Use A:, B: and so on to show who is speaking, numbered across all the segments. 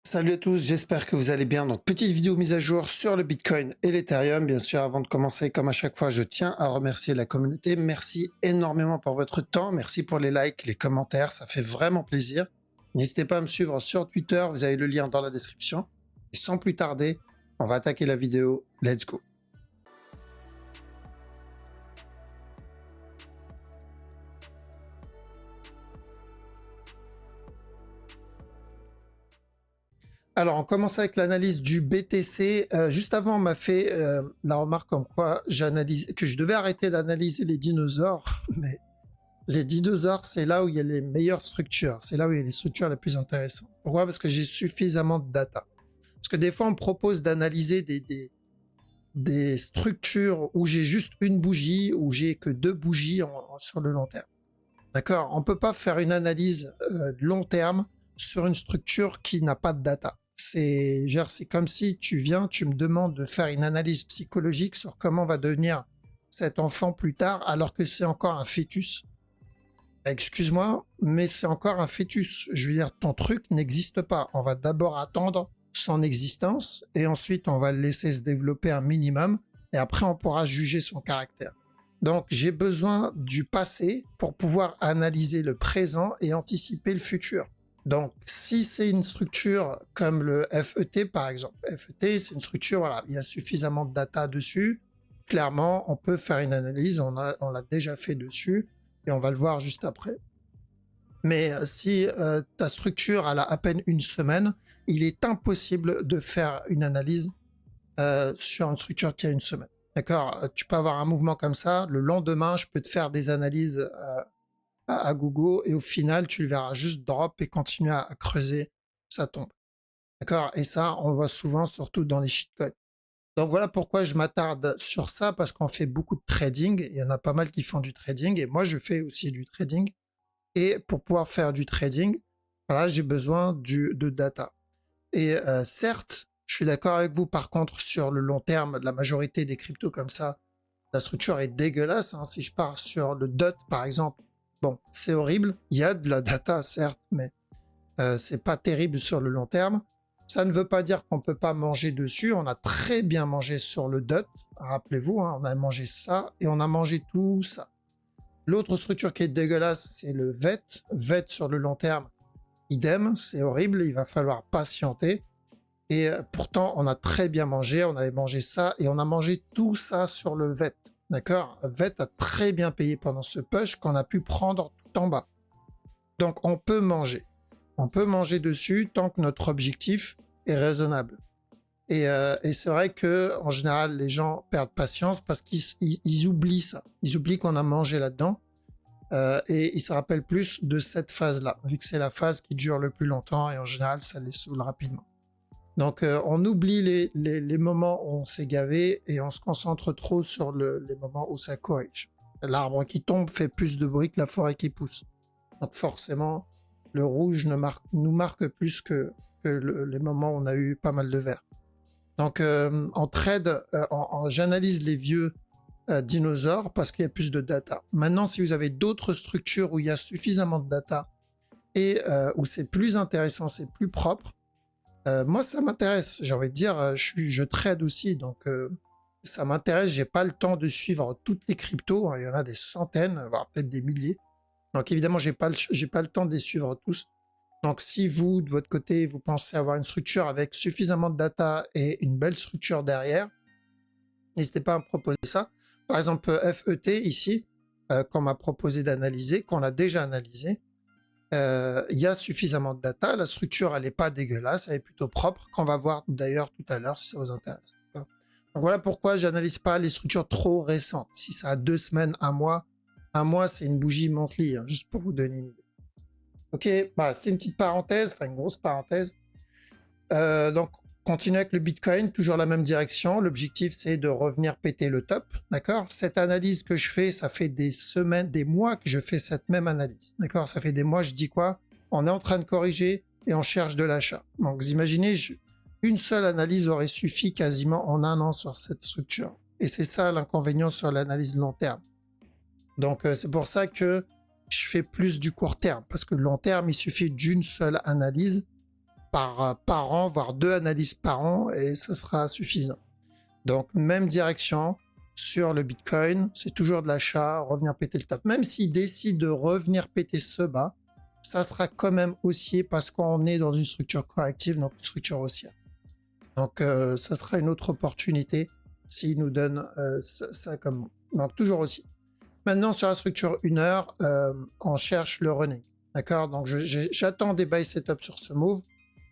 A: Salut à tous, j'espère que vous allez bien. Donc, petite vidéo mise à jour sur le Bitcoin et l'Ethereum. Bien sûr, avant de commencer, comme à chaque fois, je tiens à remercier la communauté. Merci énormément pour votre temps. Merci pour les likes, les commentaires. Ça fait vraiment plaisir. N'hésitez pas à me suivre sur Twitter. Vous avez le lien dans la description. Et sans plus tarder, on va attaquer la vidéo. Let's go. Alors, on commence avec l'analyse du BTC. Juste avant, on m'a fait la remarque comme quoi j'analyse, que je devais arrêter d'analyser les dinosaures. Mais les dinosaures, c'est là où il y a les meilleures structures. C'est là où il y a les structures les plus intéressantes. Pourquoi? Parce que j'ai suffisamment de data. Parce que des fois, on me propose d'analyser des structures où j'ai juste une bougie, où j'ai que deux bougies sur le long terme. D'accord? On peut pas faire une analyse long terme sur une structure qui n'a pas de data. C'est comme si tu me demandes de faire une analyse psychologique sur comment va devenir cet enfant plus tard, alors que c'est encore un fœtus. Excuse-moi, mais c'est encore un fœtus. Je veux dire, ton truc n'existe pas. On va d'abord attendre son existence et ensuite on va le laisser se développer un minimum et après on pourra juger son caractère. Donc j'ai besoin du passé pour pouvoir analyser le présent et anticiper le futur. Donc si c'est une structure comme le FET par exemple, FET c'est une structure, voilà, il y a suffisamment de data dessus. Clairement, on peut faire une analyse, on l'a déjà fait dessus et on va le voir juste après. Mais si ta structure elle a à peine une semaine, il est impossible de faire une analyse sur une structure qui a une semaine. D'accord? Tu peux avoir un mouvement comme ça, le lendemain, je peux te faire des analyses à Google et au final, tu le verras juste drop et continuer à creuser, ça tombe. D'accord? Et ça, on le voit souvent, surtout dans les shitcoins. Donc voilà pourquoi je m'attarde sur ça, parce qu'on fait beaucoup de trading. Il y en a pas mal qui font du trading et moi, je fais aussi du trading. Et pour pouvoir faire du trading, voilà, j'ai besoin de data. Et certes, je suis d'accord avec vous par contre sur le long terme, la majorité des cryptos comme ça, la structure est dégueulasse. Hein. Si je pars sur le DOT par exemple, bon, c'est horrible. Il y a de la data certes, mais c'est pas terrible sur le long terme. Ça ne veut pas dire qu'on peut pas manger dessus. On a très bien mangé sur le DOT. Rappelez-vous, hein, on a mangé ça et on a mangé tout ça. L'autre structure qui est dégueulasse, c'est le VET. VET sur le long terme, idem, c'est horrible, il va falloir patienter. Et pourtant, on a très bien mangé, on avait mangé ça, et on a mangé tout ça sur le VET. D'accord? VET a très bien payé pendant ce push qu'on a pu prendre tout en bas. Donc on peut manger. On peut manger dessus tant que notre objectif est raisonnable. Et c'est vrai que en général, les gens perdent patience parce qu'ils oublient ça. Ils oublient qu'on a mangé là-dedans. Et ils se rappellent plus de cette phase-là, vu que c'est la phase qui dure le plus longtemps et en général, ça les saoule rapidement. Donc, on oublie les moments où on s'est gavé et on se concentre trop sur les moments où ça corrige. L'arbre qui tombe fait plus de bruit que la forêt qui pousse. Donc, forcément, le rouge nous marque plus que les moments où on a eu pas mal de vert. Donc, en trade, j'analyse les vieux dinosaures parce qu'il y a plus de data. Maintenant, si vous avez d'autres structures où il y a suffisamment de data et où c'est plus intéressant, c'est plus propre, moi, ça m'intéresse. J'ai envie de dire, je trade aussi, donc ça m'intéresse. J'ai pas le temps de suivre toutes les cryptos. Hein, il y en a des centaines, voire peut-être des milliers. Donc évidemment, j'ai pas le temps de les suivre tous. Donc si vous, de votre côté, vous pensez avoir une structure avec suffisamment de data et une belle structure derrière, n'hésitez pas à me proposer ça. Par exemple, FET ici, qu'on m'a proposé d'analyser, qu'on a déjà analysé, il y a suffisamment de data, la structure elle est pas dégueulasse, elle est plutôt propre, qu'on va voir d'ailleurs tout à l'heure si ça vous intéresse. Donc voilà pourquoi j'analyse pas les structures trop récentes. Si ça a 2 semaines, un mois c'est une bougie monthly, hein, juste pour vous donner une idée. Ok, voilà, c'est une petite parenthèse, enfin une grosse parenthèse. Donc continue avec le Bitcoin, toujours la même direction. L'objectif c'est de revenir péter le top, d'accord? Cette analyse que je fais, ça fait des semaines, des mois que je fais cette même analyse, d'accord? Ça fait des mois, je dis quoi? On est en train de corriger et on cherche de l'achat. Donc vous imaginez, une seule analyse aurait suffi quasiment en un an sur cette structure. Et c'est ça l'inconvénient sur l'analyse long terme. Donc c'est pour ça que je fais plus du court terme, parce que le long terme, il suffit d'une seule analyse par an, voire 2 analyses par an, et ça sera suffisant. Donc, même direction sur le Bitcoin, c'est toujours de l'achat, revenir péter le top. Même s'il décide de revenir péter ce bas, ça sera quand même haussier parce qu'on est dans une structure corrective, donc une structure haussière. Donc, ça sera une autre opportunité s'il nous donne ça comme... Donc, toujours aussi. Maintenant, sur la structure 1 heure, on cherche le running. D'accord? Donc, j'attends des buy setup sur ce move.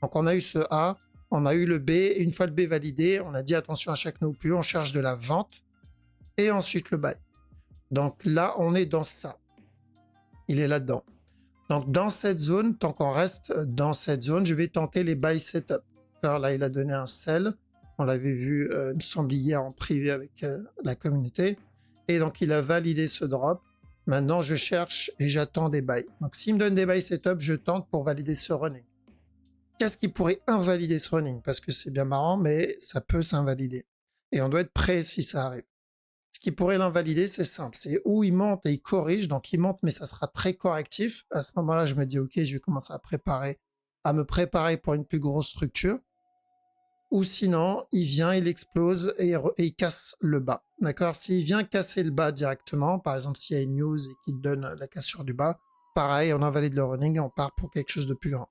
A: Donc, on a eu ce A, on a eu le B, et une fois le B validé, on a dit attention à chaque no plus, on cherche de la vente, et ensuite le buy. Donc là, on est dans ça. Il est là-dedans. Donc, dans cette zone, tant qu'on reste dans cette zone, je vais tenter les buy setup. Alors là, il a donné un sell. On l'avait vu, il me semble, hier en privé avec la communauté. Et donc, il a validé ce drop. Maintenant, je cherche et j'attends des buys. Donc, s'il me donne des buy setup, je tente pour valider ce running. Qu'est-ce qui pourrait invalider ce running? Parce que c'est bien marrant, mais ça peut s'invalider. Et on doit être prêt si ça arrive. Ce qui pourrait l'invalider, c'est simple. C'est où il monte et il corrige. Donc, il monte, mais ça sera très correctif. À ce moment-là, je me dis, OK, je vais commencer à me préparer pour une plus grosse structure. Ou sinon, il vient, il explose et il casse le bas. D'accord? S'il vient casser le bas directement, par exemple, s'il y a une news et qu'il donne la cassure du bas, pareil, on invalide le running et on part pour quelque chose de plus grand.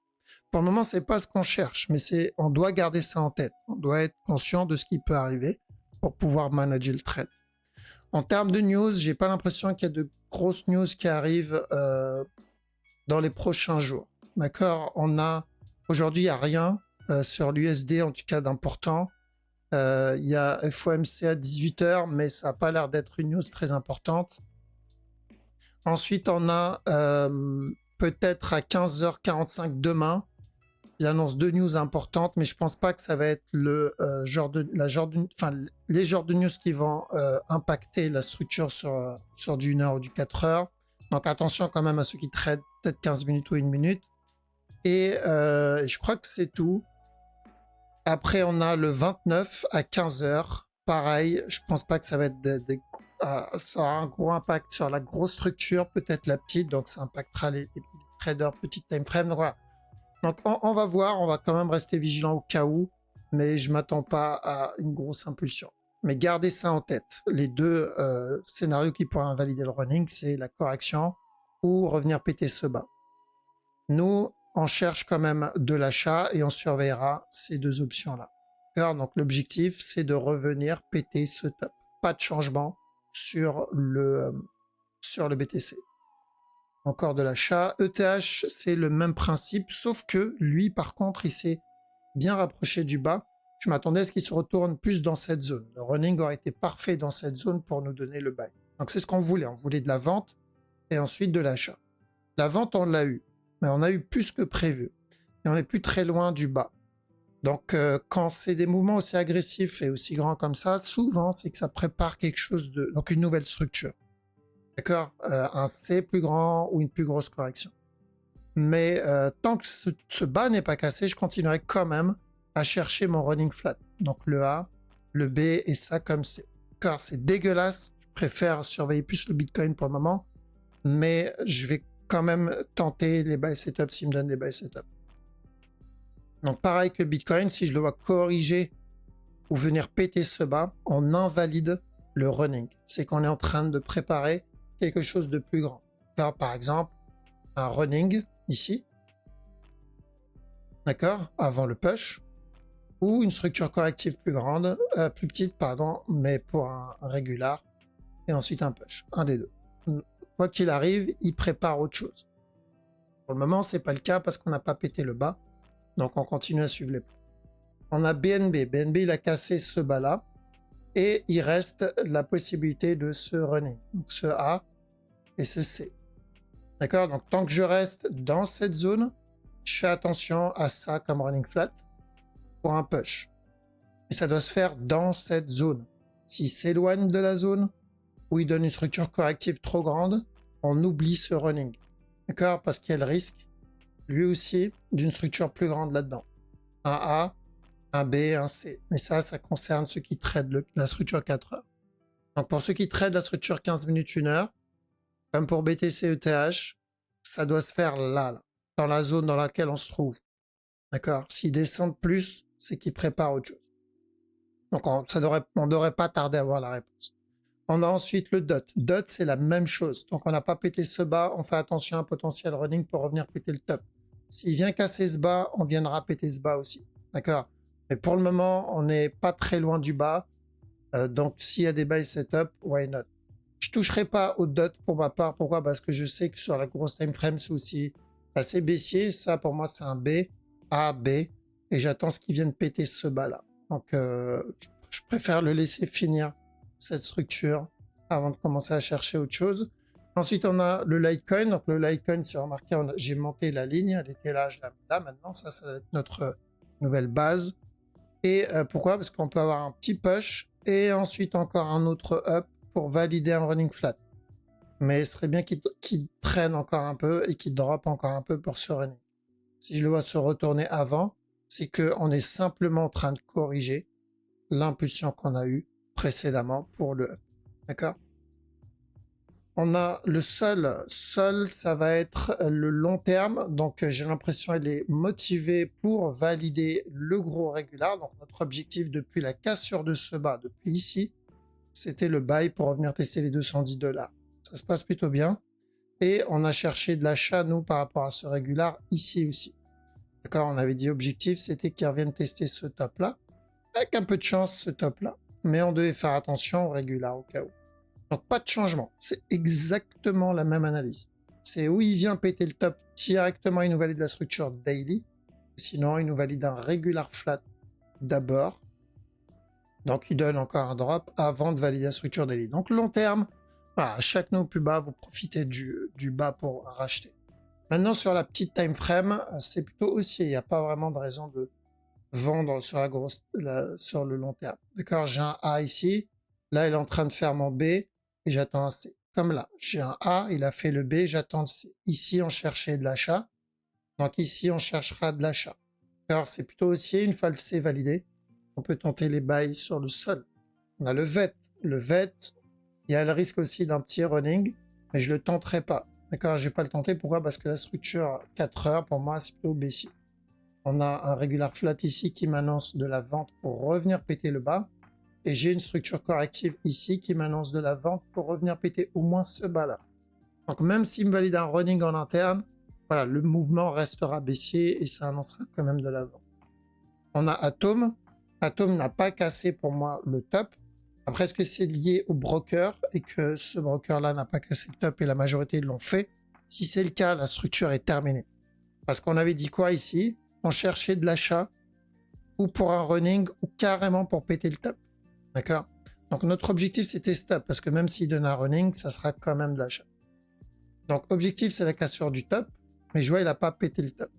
A: Pour le moment, c'est pas ce qu'on cherche, mais on doit garder ça en tête. On doit être conscient de ce qui peut arriver pour pouvoir manager le trade. En termes de news, j'ai pas l'impression qu'il y a de grosses news qui arrivent dans les prochains jours. D'accord? Aujourd'hui, il n'y a rien sur l'USD, en tout cas d'important. Il y a FOMC à 18h, mais ça n'a pas l'air d'être une news très importante. Ensuite, on a peut-être à 15h45 demain, il annonce 2 news importantes, mais je pense pas que ça va être les genres de news qui vont impacter la structure sur du 1 heure ou du 4 heures. Donc attention quand même à ceux qui tradent peut-être 15 minutes ou 1 minute. Et je crois que c'est tout. Après, on a le 29 à 15 heures. Pareil, je pense pas que ça va être ça aura un gros impact sur la grosse structure, peut-être la petite, donc ça impactera les traders petit time frame. Donc voilà. Donc on va voir, on va quand même rester vigilant au cas où, mais je m'attends pas à une grosse impulsion. Mais gardez ça en tête. Les deux scénarios qui pourraient invalider le running, c'est la correction ou revenir péter ce bas. Nous, on cherche quand même de l'achat et on surveillera ces deux options-là. Donc l'objectif, c'est de revenir péter ce top. Pas de changement sur le BTC. Encore de l'achat. ETH, c'est le même principe, sauf que lui, par contre, il s'est bien rapproché du bas. Je m'attendais à ce qu'il se retourne plus dans cette zone. Le running aurait été parfait dans cette zone pour nous donner le buy. Donc c'est ce qu'on voulait. On voulait de la vente et ensuite de l'achat. La vente, on l'a eu, mais on a eu plus que prévu. Et on n'est plus très loin du bas. Donc quand c'est des mouvements aussi agressifs et aussi grands comme ça, souvent c'est que ça prépare quelque chose donc une nouvelle structure. D'accord, un C plus grand ou une plus grosse correction. Mais tant que ce bas n'est pas cassé, je continuerai quand même à chercher mon running flat. Donc le A, le B et ça comme C. Car c'est dégueulasse, je préfère surveiller plus le Bitcoin pour le moment, mais je vais quand même tenter les buy setup s'il me donne des buy setup. Donc pareil que Bitcoin, si je le vois corriger ou venir péter ce bas, on invalide le running. C'est qu'on est en train de préparer quelque chose de plus grand. Car, par exemple, un running ici, d'accord, avant le push, ou une structure corrective plus grande, plus petite, pardon, mais pour un régular, et ensuite un push, un des deux. Quoi qu'il arrive, il prépare autre chose. Pour le moment, c'est pas le cas parce qu'on n'a pas pété le bas, donc on continue à suivre les plans. On a BNB. BNB, il a cassé ce bas-là, et il reste la possibilité de ce running. Donc ce A et ce C. D'accord? Donc tant que je reste dans cette zone, je fais attention à ça comme running flat pour un push. Et ça doit se faire dans cette zone. S'il s'éloigne de la zone ou il donne une structure corrective trop grande, on oublie ce running. D'accord? Parce qu'il y a le risque, lui aussi, d'une structure plus grande là-dedans. Un A, un B, un C. Mais ça concerne ceux qui tradent la structure 4 heures. Donc pour ceux qui tradent la structure 15 minutes, 1 heure, comme pour BTC ETH, ça doit se faire là, dans la zone dans laquelle on se trouve. D'accord? S'ils descendent plus, c'est qu'ils préparent autre chose. Donc on devrait pas tarder à avoir la réponse. On a ensuite le dot. Dot, c'est la même chose. Donc on n'a pas pété ce bas, on fait attention à un potentiel running pour revenir péter le top. S'il vient casser ce bas, on viendra péter ce bas aussi. D'accord? Mais pour le moment, on n'est pas très loin du bas. Donc s'il y a des buy setup, why not? Je toucherai pas au dot pour ma part. Pourquoi? Parce que je sais que sur la grosse time frame, c'est aussi assez baissier. Ça, pour moi, c'est un B, A, B. Et j'attends ce qui vienne péter ce bas-là. Donc, je préfère le laisser finir cette structure avant de commencer à chercher autre chose. Ensuite, on a le Litecoin. Donc, le Litecoin, si vous remarquez, j'ai monté la ligne. Elle était là, je la mets là. Maintenant, ça va être notre nouvelle base. Et pourquoi? Parce qu'on peut avoir un petit push et ensuite encore un autre up pour valider un running flat. Mais ce serait bien qu'il traîne encore un peu et qu'il drop encore un peu pour ce running. Si je le vois se retourner avant, c'est qu'on est simplement en train de corriger l'impulsion qu'on a eue précédemment pour le up. D'accord? On a le sol. Sol, ça va être le long terme. Donc, j'ai l'impression qu'elle est motivée pour valider le gros régular. Donc, notre objectif depuis la cassure de ce bas, depuis ici, c'était le buy pour revenir tester les 210 $. Ça se passe plutôt bien. Et on a cherché de l'achat, nous, par rapport à ce régular, ici aussi. D'accord? On avait dit objectif, c'était qu'ils reviennent tester ce top-là. Avec un peu de chance, ce top-là. Mais on devait faire attention au régular au cas où. Donc, pas de changement. C'est exactement la même analyse. C'est où il vient péter le top directement, il nous valide la structure daily. Sinon, il nous valide un regular flat d'abord. Donc, il donne encore un drop avant de valider la structure daily. Donc, long terme, voilà, chaque nœud plus bas, vous profitez du bas pour racheter. Maintenant, sur la petite time frame, c'est plutôt haussier. Il n'y a pas vraiment de raison de vendre sur sur le long terme. D'accord? J'ai un A ici. Là, il est en train de faire mon B et j'attends un C. Comme là, j'ai un A, il a fait le B, j'attends le C. Ici, on cherchait de l'achat. Donc ici, on cherchera de l'achat. Alors, c'est plutôt haussier. Une fois le C validé, on peut tenter les bails sur le sol. On a le VET. Le VET, il y a le risque aussi d'un petit running, mais je le tenterai pas. D'accord, je vais pas le tenter. Pourquoi? Parce que la structure 4 heures, pour moi, c'est plutôt baissier. On a un regular flat ici qui m'annonce de la vente pour revenir péter le bas. Et j'ai une structure corrective ici qui m'annonce de la vente pour revenir péter au moins ce bas-là. Donc même s'il me valide un running en interne, voilà, le mouvement restera baissier et ça annoncera quand même de la vente. On a Atom. Atom n'a pas cassé pour moi le top. Après, est-ce que c'est lié au broker et que ce broker-là n'a pas cassé le top et la majorité l'ont fait? Si c'est le cas, la structure est terminée. Parce qu'on avait dit quoi ici? On cherchait de l'achat ou pour un running ou carrément pour péter le top. D'accord? Donc notre objectif, c'était stop parce que même s'il donne un running, ça sera quand même de l'achat. Donc objectif, c'est la cassure du top, mais je vois, il n'a pas pété le top.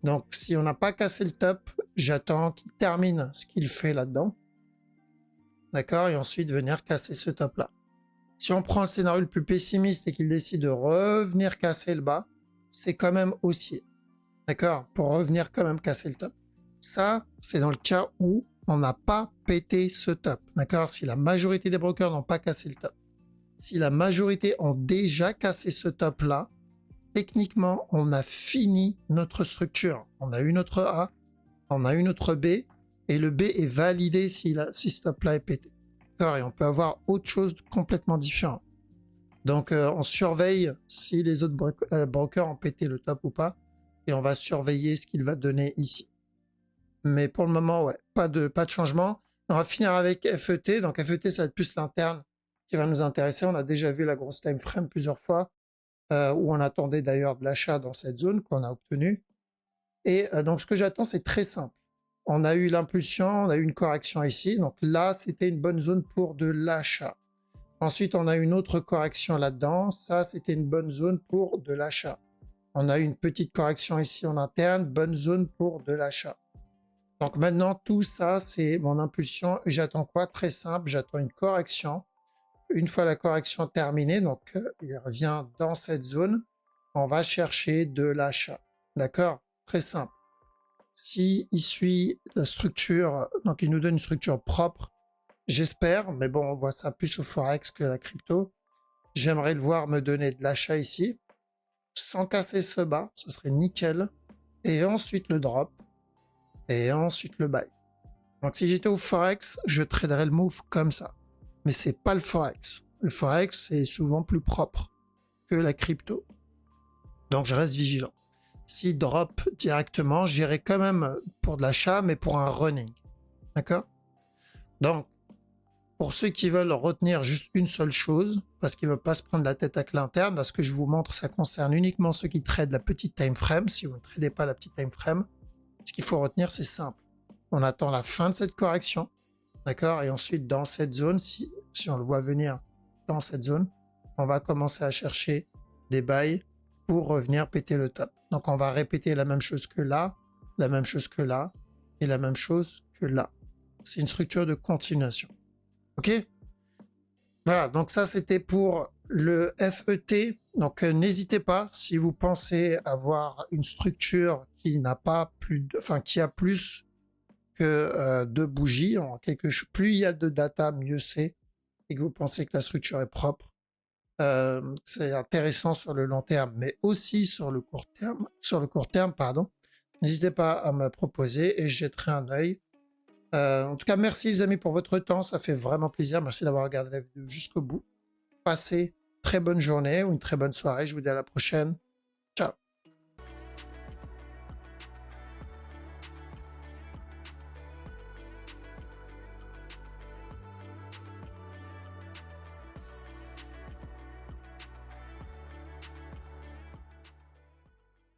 A: Donc si on n'a pas cassé le top, j'attends qu'il termine ce qu'il fait là-dedans. D'accord? Et ensuite venir casser ce top-là. Si on prend le scénario le plus pessimiste et qu'il décide de revenir casser le bas, c'est quand même haussier. D'accord? Pour revenir quand même casser le top. Ça, c'est dans le cas où on n'a pas pété ce top. D'accord? Si la majorité des brokers n'ont pas cassé le top. Si la majorité ont déjà cassé ce top-là, techniquement, on a fini notre structure. On a eu notre A, on a eu notre B, et le B est validé si ce top-là est pété. D'accord? Et on peut avoir autre chose de complètement différent. Donc, on surveille si les autres brokers ont pété le top ou pas, et on va surveiller ce qu'il va donner ici. Mais pour le moment, ouais, pas de changement. On va finir avec FET. Donc, FET, ça va être plus l'interne qui va nous intéresser. On a déjà vu la grosse time frame plusieurs fois, où on attendait d'ailleurs de l'achat dans cette zone qu'on a obtenue. Et donc, ce que j'attends, c'est très simple. On a eu l'impulsion, on a eu une correction ici. Donc là, c'était une bonne zone pour de l'achat. Ensuite, on a une autre correction là-dedans. Ça, c'était une bonne zone pour de l'achat. On a eu une petite correction ici en interne, bonne zone pour de l'achat. Donc maintenant, tout ça, c'est mon impulsion. J'attends quoi? Très simple, j'attends une correction. Une fois la correction terminée, donc il revient dans cette zone, on va chercher de l'achat. D'accord? Très simple. Si il suit la structure, donc il nous donne une structure propre, j'espère, mais bon, on voit ça plus au Forex que la crypto. J'aimerais le voir me donner de l'achat ici, sans casser ce bas, ça serait nickel. Et ensuite le drop. et ensuite le buy. Donc si j'étais au Forex, je traderais le move comme ça. Mais c'est pas le Forex. Le Forex, c'est souvent plus propre que la crypto. Donc je reste vigilant. Si drop directement, j'irai quand même pour de l'achat, mais pour un running. D'accord? Donc, pour ceux qui veulent retenir juste une seule chose, parce qu'ils ne veulent pas se prendre la tête avec l'interne, là, ce que je vous montre, ça concerne uniquement ceux qui tradent la petite time frame. Si vous ne tradez pas la petite time frame, ce qu'il faut retenir, c'est simple. On attend la fin de cette correction, d'accord? Et ensuite, dans cette zone, si on le voit venir dans cette zone, on va commencer à chercher des buys pour revenir péter le top. Donc, on va répéter la même chose que là, la même chose que là, et la même chose que là. C'est une structure de continuation. Ok? Voilà, donc ça c'était pour le FET. Donc n'hésitez pas, si vous pensez avoir une structure qui n'a pas plus de, enfin qui a plus que deux bougies, en quelque chose, plus il y a de data, mieux c'est, et que vous pensez que la structure est propre, c'est intéressant sur le long terme, mais aussi sur le court terme, pardon. N'hésitez pas à me proposer et je jetterai un œil. En tout cas, merci les amis pour votre temps, ça fait vraiment plaisir. Merci d'avoir regardé la vidéo jusqu'au bout. Passez une très bonne journée ou une très bonne soirée. Je vous dis à la prochaine.